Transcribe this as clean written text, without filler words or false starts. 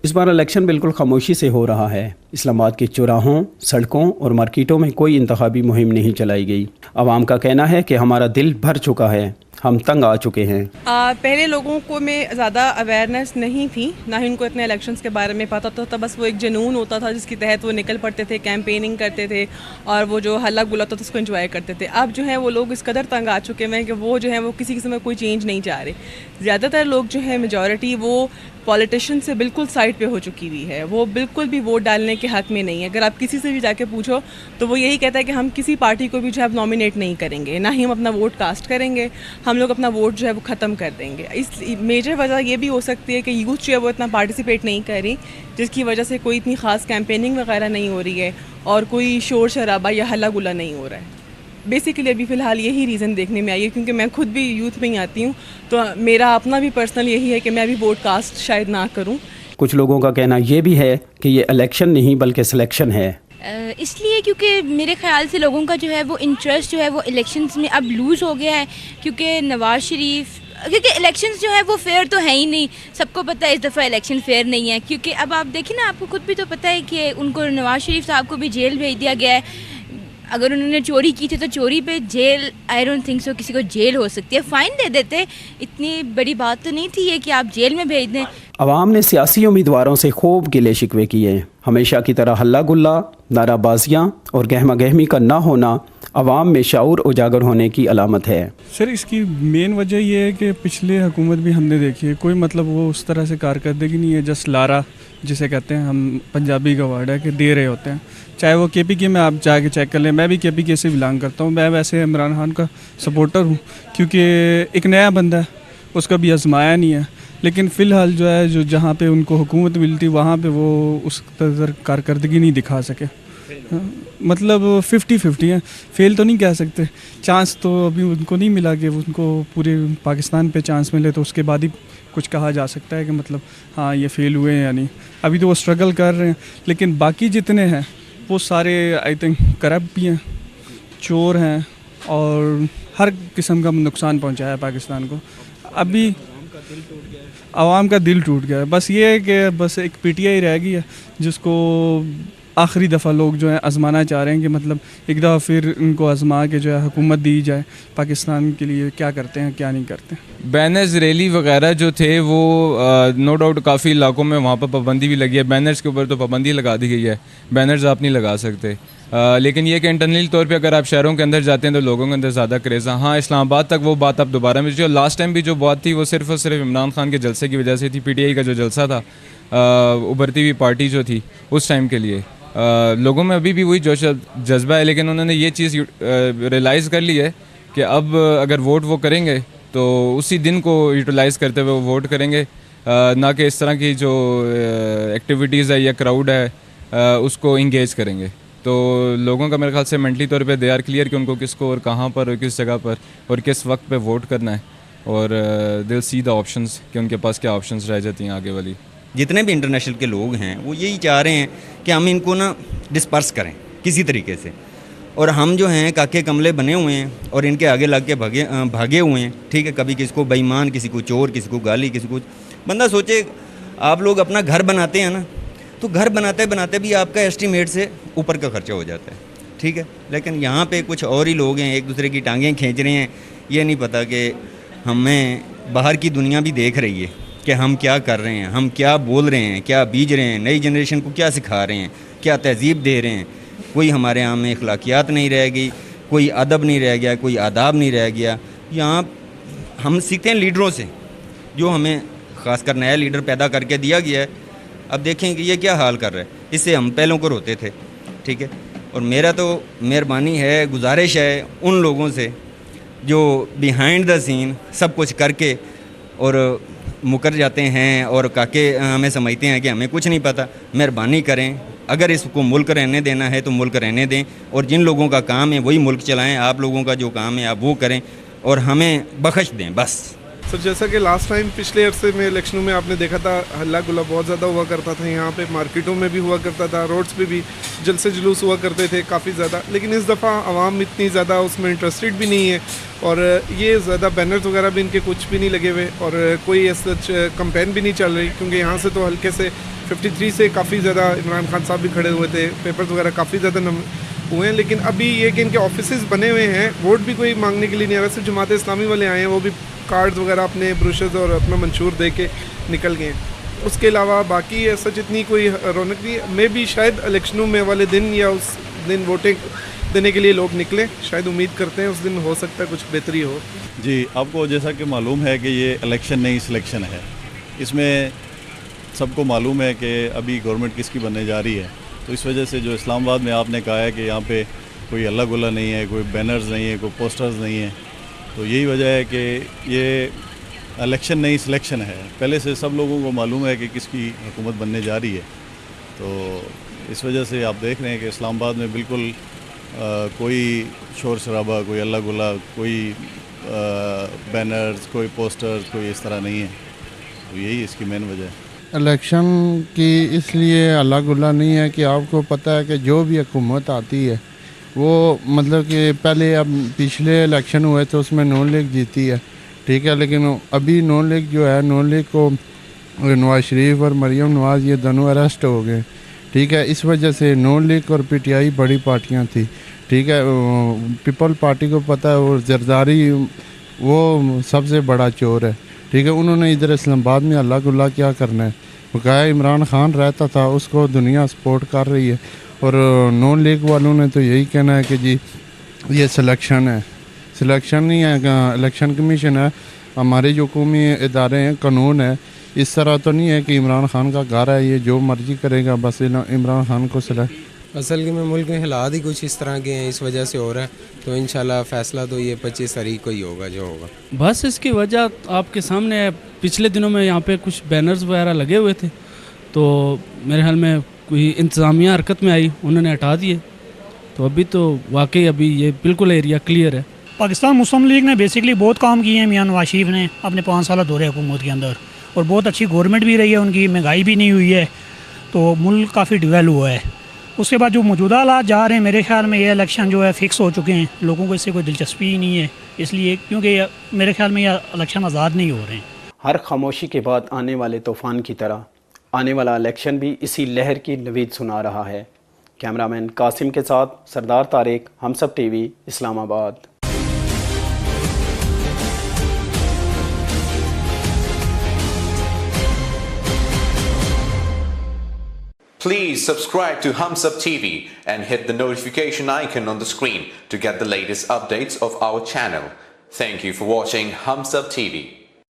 इस बार इलेक्शन बिल्कुल खामोशी से हो रहा है। इस्लामाबाद के चौराहों, सड़कों और मार्केटों में कोई इंतखाबी मुहिम नहीं चलाई गई। आवाम का कहना है कि हमारा दिल भर चुका है, हम तंग आ चुके हैं। पहले लोगों को में ज़्यादा अवेयरनेस नहीं थी, ना ही उनको इतने इलेक्शंस के बारे में पता था। बस वो एक जुनून होता था जिसके तहत वो निकल पड़ते थे, कैंपेनिंग करते थे और वो जो हल्ला गुल्ला होता था उसको एंजॉय करते थे। अब जो है वो लोग इस कदर तंग आ चुके हैं कि वो जो है वो किसी किस्म का कोई चेंज नहीं चाह रहे। ज़्यादातर लोग जो है मेजॉरिटी वो पॉलिटिशियन से बिल्कुल साइड पे हो चुकी हुई है। वो बिल्कुल भी वोट डालने के हक़ में नहीं है। अगर आप किसी से भी जाके पूछो तो वो यही कहता है कि हम किसी पार्टी को भी जो है नॉमिनेट नहीं करेंगे, ना ही हम अपना वोट कास्ट करेंगे, हम लोग अपना वोट जो है वो ख़त्म कर देंगे। इस मेजर वजह ये भी हो सकती है कि यूथ जो है वो इतना पार्टिसिपेट नहीं कर रही, जिसकी वजह से कोई इतनी ख़ास कैंपेनिंग वगैरह नहीं हो रही है और कोई शोर शराबा या हल्ला गुल्ला नहीं हो रहा है। बेसिकली अभी फ़िलहाल यही रीज़न देखने में आई है, क्योंकि मैं खुद भी यूथ में ही आती हूँ, तो मेरा अपना भी पर्सनल यही है कि मैं भी वोट कास्ट शायद ना करूँ। कुछ लोगों का कहना ये भी है कि ये इलेक्शन नहीं बल्कि सिलेक्शन है। इसलिए क्योंकि मेरे ख्याल से लोगों का जो है वो इंटरेस्ट जो है वो इलेक्शंस में अब लूज़ हो गया है, क्योंकि नवाज़ शरीफ, क्योंकि इलेक्शंस जो है वो फेयर तो है ही नहीं। सबको पता है इस दफ़ा इलेक्शन फेयर नहीं है, क्योंकि अब आप देखिए ना, आपको खुद भी तो पता है कि उनको नवाज़ शरीफ साहब को भी जेल भेज दिया गया है। अगर उन्होंने चोरी की थी तो चोरी पे जेल, आई डोंट थिंक सो किसी को जेल हो सकती है। फ़ाइन दे देते, इतनी बड़ी बात तो नहीं थी ये कि आप जेल में भेज दें। अवाम ने सियासी उम्मीदवारों से खूब गिले शिकवे किए। हमेशा की तरह हल्ला गुल्ला, नाराबाजियाँ और गहमा गहमी का ना होना अवाम में शऊर उजागर होने की अलामत है। सर, इसकी मेन वजह यह है कि पिछले हुकूमत भी हमने देखी है, कोई मतलब वो उस तरह से कारकर्दगी नहीं है। जस्ट लारा जिसे कहते हैं, हम पंजाबी का वर्ड है, कि दे रहे होते हैं। चाहे वो KPK में आप जाके चेक कर लें, मैं भी KPK से बिलोंग करता हूँ। मैं वैसे इमरान खान का सपोर्टर हूँ, क्योंकि एक नया बंदा है, उसका भी आजमाया नहीं है। लेकिन फ़िलहाल जो है, जो जहाँ पे उनको हुकूमत मिलती वहाँ पे वो उस तरह कारकर्दगी नहीं दिखा सके। मतलब 50-50 है, फेल तो नहीं कह सकते। चांस तो अभी उनको नहीं मिला कि उनको पूरे पाकिस्तान पे चांस मिले तो उसके बाद ही कुछ कहा जा सकता है कि मतलब हाँ ये फेल हुए हैं या नहीं। अभी तो वो स्ट्रगल कर रहे हैं, लेकिन बाकी जितने हैं वो सारे आई थिंक करप्ट भी हैं, चोर हैं और हर किस्म का नुकसान पहुंचाया है पाकिस्तान को। अभी आवाम का दिल टूट गया है। बस ये है कि बस एक PTI रह गई है, जिसको आखिरी दफ़ा लोग जो है आजमाना चाह रहे हैं कि मतलब एक दफ़ा फिर उनको आजमा के जो है हुकूमत दी जाए, पाकिस्तान के लिए क्या करते हैं क्या नहीं करते। बैनर्स, रैली वगैरह जो थे वो नो डाउट काफ़ी इलाकों में वहाँ पर पाबंदी भी लगी है। बैनर्स के ऊपर तो पाबंदी लगा दी गई है, बैनर्स आप नहीं लगा सकते। लेकिन ये कि इंटरनल तौर पे अगर आप शहरों के अंदर जाते हैं तो लोगों के अंदर ज़्यादा क्रेज़ है। हाँ, इस्लामाबाद तक वो बात अब दोबारा में, जो लास्ट टाइम भी जो बात थी वो सिर्फ और सिर्फ इमरान खान के जलसे की वजह से थी। PTI का जो जलसा था, उभरती हुई पार्टी जो थी, उस टाइम के लिए लोगों में अभी भी वही जोश जज्बा है। लेकिन उन्होंने ये चीज़ रियलाइज़ कर ली है कि अब अगर वोट वो करेंगे तो उसी दिन को यूटिलाइज़ करते हुए वो वोट करेंगे, ना कि इस तरह की जो एक्टिविटीज़ है या क्राउड है उसको इंगेज करेंगे। तो लोगों का मेरे ख्याल से मेंटली तौर पे दे आर क्लियर कि उनको किसको और कहाँ पर और किस जगह पर और किस वक्त पे वोट करना है, और दिल सी द ऑप्शंस कि उनके पास क्या ऑप्शंस रह जाती हैं आगे वाली। जितने भी इंटरनेशनल के लोग हैं वो यही चाह रहे हैं कि हम इनको ना डिस्पर्स करें किसी तरीके से, और हम जो हैं काके कमले बने हुए हैं और इनके आगे लग के भागे हुए हैं। ठीक है, कभी किसी को बेईमान, किसी को चोर, किसी को गाली, किसी को। बंदा सोचे, आप लोग अपना घर बनाते हैं ना, तो घर बनाते बनाते भी आपका एस्टीमेट से ऊपर का खर्चा हो जाता है। ठीक है, लेकिन यहाँ पे कुछ और ही लोग हैं, एक दूसरे की टांगें खींच रहे हैं। ये नहीं पता कि हमें बाहर की दुनिया भी देख रही है कि हम क्या कर रहे हैं, हम क्या बोल रहे हैं, क्या बीज रहे हैं, नई जनरेशन को क्या सिखा रहे हैं, क्या तहजीब दे रहे हैं। कोई हमारे यहाँ में अखलाकियात नहीं रह गई, कोई अदब नहीं रह गया, कोई आदाब नहीं रह गया। यहाँ हम सीखते हैं लीडरों से, जो हमें ख़ासकर नया लीडर पैदा करके दिया गया है। अब देखें कि ये क्या हाल कर रहा है, इससे हम पहलों को रोते थे। ठीक है, और मेरा तो मेहरबानी है, गुजारिश है उन लोगों से जो बिहाइंड द सीन सब कुछ करके और मुकर जाते हैं और काके हमें समझते हैं कि हमें कुछ नहीं पता। मेहरबानी करें, अगर इसको मुल्क रहने देना है तो मुल्क रहने दें, और जिन लोगों का काम है वही मुल्क चलाएं। आप लोगों का जो काम है आप वो करें और हमें बख्श दें बस। सर, जैसा कि लास्ट टाइम पिछले अरसे में इलेक्शनों में आपने देखा था, हल्ला गुल्ला बहुत ज़्यादा हुआ करता था। यहाँ पे मार्केटों में भी हुआ करता था, रोड्स पे भी जलसे जुलूस हुआ करते थे काफ़ी ज़्यादा। लेकिन इस दफ़ा आवाम इतनी ज़्यादा उसमें इंटरेस्टेड भी नहीं है, और ये ज़्यादा बैनर्स वगैरह भी इनके कुछ भी नहीं लगे हुए, और कोई सच कंपेन भी नहीं चल रही, क्योंकि यहाँ से तो हल्के से 53 से काफ़ी ज़्यादा इमरान खान साहब भी खड़े हुए थे, पेपर्स वगैरह काफ़ी ज़्यादा हुए हैं। लेकिन अभी ये कि इनके ऑफिसेज बने हुए हैं, वोट भी कोई मांगने के लिए नहीं आ रहा। सिर्फ जमात इस्लामी वाले आए हैं, वो भी कार्ड्स वगैरह अपने ब्रोशर्स और अपना मंशूर दे के निकल गए हैं। उसके अलावा बाकी ऐसा जितनी कोई रौनक नहीं है। मे भी शायद इलेक्शनों में वाले दिन या उस दिन वोटिंग देने के लिए लोग निकले, शायद उम्मीद करते हैं उस दिन हो सकता है कुछ बेहतरी हो। जी, आपको जैसा कि मालूम है कि ये इलेक्शन नहीं सिलेक्शन है। इसमें सबको मालूम है कि अभी गवर्नमेंट किसकी बनने जा रही है, तो इस वजह से जो इस्लामाबाद में आपने कहा है कि यहाँ पे कोई हल्ला गुल्ला नहीं है, कोई बैनर्स नहीं है, कोई पोस्टर्स नहीं है, तो यही वजह है कि ये इलेक्शन नहीं सिलेक्शन है। पहले से सब लोगों को मालूम है कि किसकी हुकूमत बनने जा रही है, तो इस वजह से आप देख रहे हैं कि इस्लामाबाद में बिल्कुल कोई शोर शराबा, कोई हल्ला गुल्ला, कोई बैनर्स, कोई पोस्टर्स, कोई इस तरह नहीं है। तो यही इसकी मेन वजह है। इलेक्शन की इसलिए अल्लाह गुल्ला नहीं है कि आपको पता है कि जो भी हुकूमत आती है वो मतलब कि पहले अब पिछले इलेक्शन हुए तो उसमें नून लीग जीती है, ठीक है, लेकिन अभी नून लीग जो है, नून लीग को नवाज शरीफ और मरीम नवाज ये दोनों अरेस्ट हो गए, ठीक है। इस वजह से नून लीग और पीटीआई बड़ी पार्टियां थी, ठीक है। पीपल पार्टी को पता है वो जरदारी वो सबसे बड़ा चोर है, ठीक है। उन्होंने इधर इस्लामाबाद में अल्लाह गुल्ला क्या करना है। बकाया इमरान खान रहता था, उसको दुनिया सपोर्ट कर रही है, और नॉन लीग वालों ने तो यही कहना है कि जी ये सिलेक्शन है। सिलेक्शन नहीं है, इलेक्शन कमीशन है, हमारे जो कौमी इदारे हैं, कानून है। इस तरह तो नहीं है कि इमरान खान का घर है, ये जो मर्जी करेगा बस इमरान खान को सिलेक्ट। असल में मुल्क में हालात ही कुछ इस तरह के हैं, इस वजह से हो रहा है। तो इंशाल्लाह फ़ैसला तो ये 25 तारीख को ही होगा जो होगा। बस इसकी वजह आपके सामने है। पिछले दिनों में यहाँ पे कुछ बैनर्स वगैरह लगे हुए थे, तो मेरे ख्याल में कोई इंतज़ामिया हरकत में आई, उन्होंने हटा दिए। तो अभी तो वाकई अभी ये बिल्कुल एरिया क्लियर है। पाकिस्तान मुस्लिम लीग ने बेसिकली बहुत काम किए हैं मियां नवाज शरीफ ने अपने 5 साल दौरे हुकूमत के अंदर, और बहुत अच्छी गवर्नमेंट भी रही है उनकी, महंगाई भी नहीं हुई है, तो मुल्क काफ़ी डेवलप हुआ है। उसके बाद जो मौजूदा हालात जा रहे हैं, मेरे ख्याल में ये इलेक्शन जो है फ़िक्स हो चुके हैं, लोगों को इससे कोई दिलचस्पी ही नहीं है, इसलिए क्योंकि मेरे ख्याल में ये इलेक्शन आज़ाद नहीं हो रहे हैं। हर खामोशी के बाद आने वाले तूफ़ान की तरह आने वाला इलेक्शन भी इसी लहर की नवीद सुना रहा है। कैमरामैन कासिम के साथ सरदार तारिक, हम सब TV, Islamabad. Please subscribe to Humsab TV and hit the notification icon on the screen to get the latest updates of our channel. Thank you for watching Humsab TV.